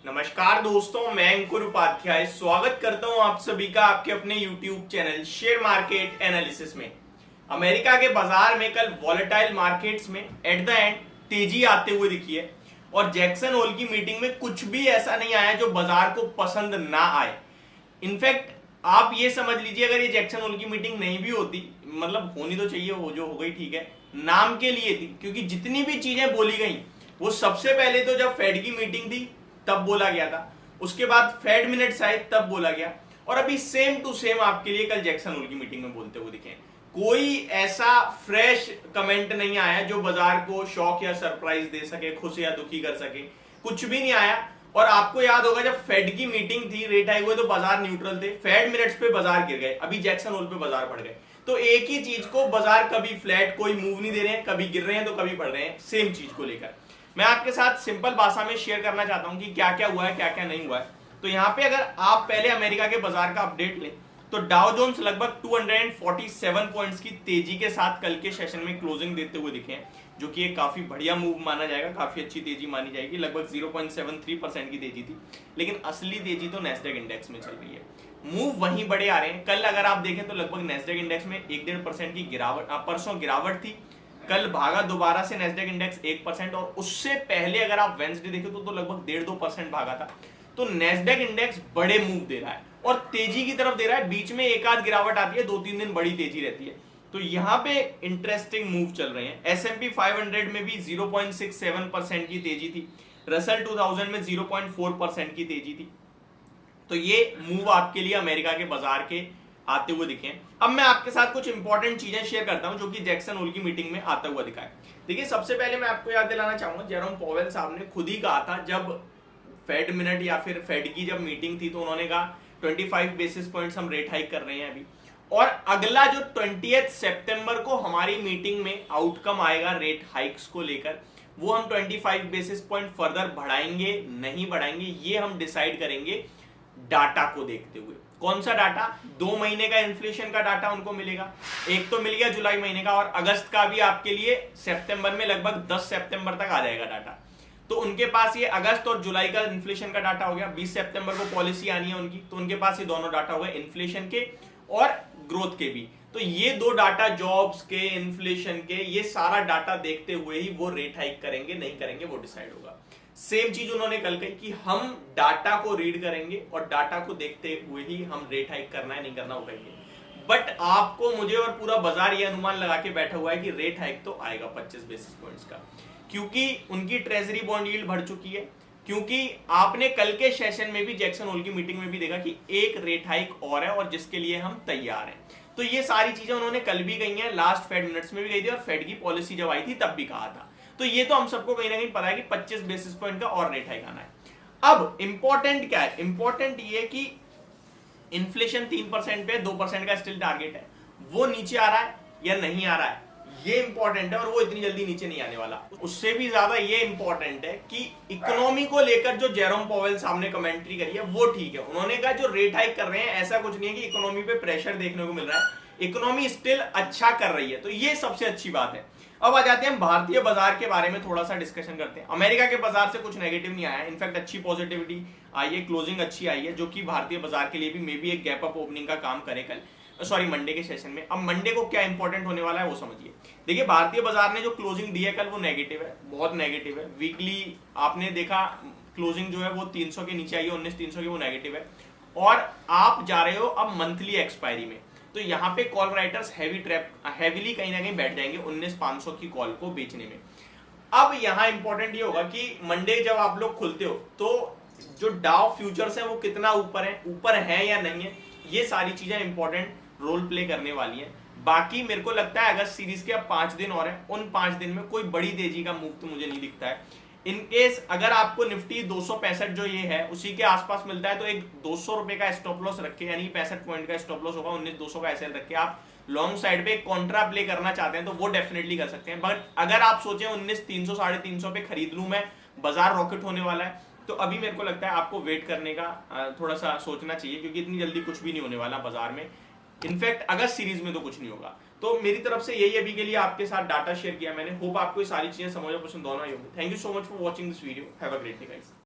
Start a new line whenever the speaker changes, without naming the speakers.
नमस्कार दोस्तों, मैं अंकुर उपाध्याय स्वागत करता हूं आप सभी का आपके अपने YouTube channel share market analysis में। अमेरिका के बाजार में कल वॉलेटाइल मार्केट्स में एट द एंड तेजी आते हुए दिखी है और जैक्सन होल की मीटिंग में कुछ भी ऐसा नहीं आया जो बाजार को पसंद ना आए। इनफैक्ट आप ये समझ लीजिए, अगर ये जैक्सन होल की मीटिंग नहीं भी होती, मतलब होनी तो चाहिए, हो जो हो गई ठीक है, नाम के लिए थी, क्योंकि जितनी भी चीजें बोली गई वो सबसे पहले तो जब फेड की मीटिंग थी तब बोला गया था, उसके बाद फेड मिनट्स आए तब बोला गया, और अभी सेम टू सेम आपके लिए कल जैक्सन होल की मीटिंग में बोलते हुए दिखे। कोई ऐसा फ्रेश कमेंट नहीं आया जो बाजार को शॉक या सरप्राइज दे सके, खुश या दुखी कर सके, कुछ भी नहीं आया। और आपको याद होगा जब फेड की मीटिंग थी, रेट हाइक हुए तो बाजार न्यूट्रल थे, फेड मिनट्स पे बाजार गिर गए, अभी जैक्सन होल पे बाजार बढ़ गए। तो एक ही चीज को बाजार कभी फ्लैट, कोई मूव नहीं दे रहे हैं, कभी गिर रहे हैं तो कभी बढ़ रहे हैं, सेम चीज को लेकर मैं आपके साथ सिंपल भाषा में शेयर करना चाहता हूं कि क्या क्या हुआ है, क्या क्या नहीं हुआ है। तो यहां पे अगर आप पहले अमेरिका के बाजार का अपडेट लें तो डाउ जोन्स लगभग 247 पॉइंट्स की तेजी के साथ कल के सेशन में क्लोजिंग देते हुए दिखे हैं, जो कि एक काफी बढ़िया मूव माना जाएगा, काफी अच्छी तेजी मानी जाएगी। लगभग 0.73% की तेजी थी, लेकिन असली तेजी तो नैस्डैक इंडेक्स में चल रही है। मूव वहीं बड़े आ रहे हैं। कल अगर आप देखें तो लगभग नैस्डैक इंडेक्स में 1-1.5% की गिरावट, परसों गिरावट थी, कल भागा दोबारा से नैस्डैक इंडेक्स 1%, और उससे पहले अगर आप वेंसडे देखें तो लगभग 1.5-2% भागा था। तो नैस्डैक इंडेक्स बड़े मूव दे रहा है और तेजी की तरफ दे रहा है। बीच में एक आध गिरावट आती है, 2-3 दिन बड़ी तेजी रहती है। तो यहां पे इंटरेस्टिंग मूव चल रहे हैं। S&P 500 में भी 0.67% की तेजी थी, रसल 2000 में 0.4% की तेजी थी। तो ये मूव आपके लिए अमेरिका के बाजार के आते हुए दिखे। अब मैं आपके साथ कुछ इंपॉर्टेंट चीजें शेयर करता हूं जो कि जैक्सन होल की मीटिंग में आता हुआ दिखा है। देखिए, सबसे पहले मैं आपको याद दिलाना चाहूंगा, जेरोम पॉवेल साहब ने खुद ही कहा था, जब फेड मिनट या फिर फेड की जब मीटिंग थी तो उन्होंने कहा 25 बेसिस पॉइंट्स हम रेट हाइक कर रहे हैं अभी, और अगला जो 20 सितंबर को हमारी मीटिंग में आउटकम आएगा रेट हाइक्स को लेकर, वो हम 25 बेसिस पॉइंट फर्दर बढ़ाएंगे नहीं बढ़ाएंगे, ये हम डिसाइड करेंगे डाटा को देखते हुए। कौन सा डाटा? 2 महीने का इन्फ्लेशन का डाटा उनको मिलेगा, एक तो मिल गया जुलाई महीने का, और अगस्त का भी आपके लिए सितंबर में लगभग 10 सितंबर तक आ जाएगा डाटा। तो उनके पास ये अगस्त और जुलाई का इन्फ्लेशन का डाटा हो गया। 20 सितंबर को पॉलिसी आनी है उनकी, तो उनके पास ये दोनों डाटा हो गए, इन्फ्लेशन के और ग्रोथ के भी। तो ये दो डाटा, जॉब्स के, इन्फ्लेशन के, ये सारा डाटा देखते हुए ही वो रेट हाइक करेंगे नहीं करेंगे वो डिसाइड होगा। सेम चीज उन्होंने कल कही कि हम डाटा को रीड करेंगे और डाटा को देखते हुए ही हम रेट हाइक करना है नहीं करना वो कहेंगे। बट आपको, मुझे और पूरा बाजार ये अनुमान लगा के बैठा हुआ है कि रेट हाइक तो आएगा 25 बेसिस पॉइंट्स का, क्योंकि उनकी ट्रेजरी बॉन्ड यील्ड बढ़ चुकी है, क्योंकि आपने कल के सेशन में भी, जैक्सन होल की मीटिंग में भी देखा कि एक रेट हाइक और है और जिसके लिए हम तैयार हैं। तो ये सारी चीजें उन्होंने कल भी कही हैं, लास्ट फेड मिनट्स में भी गई थी, और फेड की पॉलिसी जब आई थी तब भी कहा था। तो ये तो हम सबको कहीं ना कहीं पता है कि 25 बेसिस पॉइंट का और रेट हाइक आना है। अब इंपॉर्टेंट क्या है? इंपॉर्टेंट ये कि इन्फ्लेशन 3% पे, 2% का स्टिल टारगेट है, वो नीचे आ रहा है या नहीं आ रहा है, ये इंपॉर्टेंट है, और वो इतनी जल्दी नीचे नहीं आने वाला। उससे भी ज्यादा ये इंपॉर्टेंट है कि इकोनॉमी को लेकर जो जेरोम पॉवेल साहब ने कमेंट्री करी है वो ठीक है। उन्होंने कहा जो रेट हाइक कर रहे हैं, ऐसा कुछ नहीं है कि इकोनॉमी पे प्रेशर देखने को मिल रहा है, इकोनॉमी स्टिल अच्छा कर रही है, तो ये सबसे अच्छी बात है। अब आ जाते हैं हम भारतीय बाजार के बारे में थोड़ा सा डिस्कशन करते हैं। अमेरिका के बाजार से कुछ नेगेटिव नहीं आया, इनफैक्ट अच्छी पॉजिटिविटी आई है, क्लोजिंग अच्छी आई है, जो कि भारतीय बाजार के लिए भी मे बी एक गैप अप ओपनिंग का काम करे कल, सॉरी मंडे के सेशन में। अब मंडे को क्या इंपॉर्टेंट होने वाला है वो समझिए। देखिए, भारतीय बाजार ने जो क्लोजिंग दी है कल वो नेगेटिव है, बहुत नेगेटिव है। वीकली आपने देखा क्लोजिंग जो है वो 300 के नीचे आई है, 19,300 की, वो नेगेटिव है। और आप जा रहे हो अब मंथली एक्सपायरी में, तो यहाँ पे कॉल राइटर्स हैवीली कहीं ना कहीं बैठ जाएंगे 19,500 की कॉल को बेचने में। अब यहाँ इंपॉर्टेंट ये होगा कि मंडे जब आप लोग खुलते हो तो जो डाउ फ्यूचर्स है वो कितना ऊपर है या नहीं है, ये सारी चीजें इंपॉर्टेंट रोल प्ले करने वाली है। बाकी मेरे को लगता है अगस्त सीरीज के अब 5 दिन और है, उन 5 दिन में कोई बड़ी तेजी का मूव तो मुझे नहीं दिखता है। इनकेस अगर आपको निफ्टी 265 जो ये है उसी के आसपास मिलता है तो एक 200 रुपए का स्टॉप लॉस रखे, यानी 65 पॉइंट का स्टॉप लॉस होगा, 19,200 का एसएल रखे आप लॉन्ग साइड पे कॉन्ट्रा प्ले करना चाहते हैं तो वो डेफिनेटली कर सकते हैं। बट अगर आप सोचें 19,300 350 पे खरीद लूं मैं, बाजार रॉकेट होने वाला है, तो अभी मेरे को लगता है आपको वेट करने का थोड़ा सा सोचना चाहिए, क्योंकि इतनी जल्दी कुछ भी नहीं होने वाला बाजार में। इनफैक्ट अगस्त सीरीज में तो कुछ नहीं होगा। तो मेरी तरफ से यही अभी के लिए आपके साथ डाटा शेयर किया मैंने। होप आपको ये सारी चीजें समझ और पसंद दोनों ही होगी। Thank you so much for watching this video. Have a great day guys.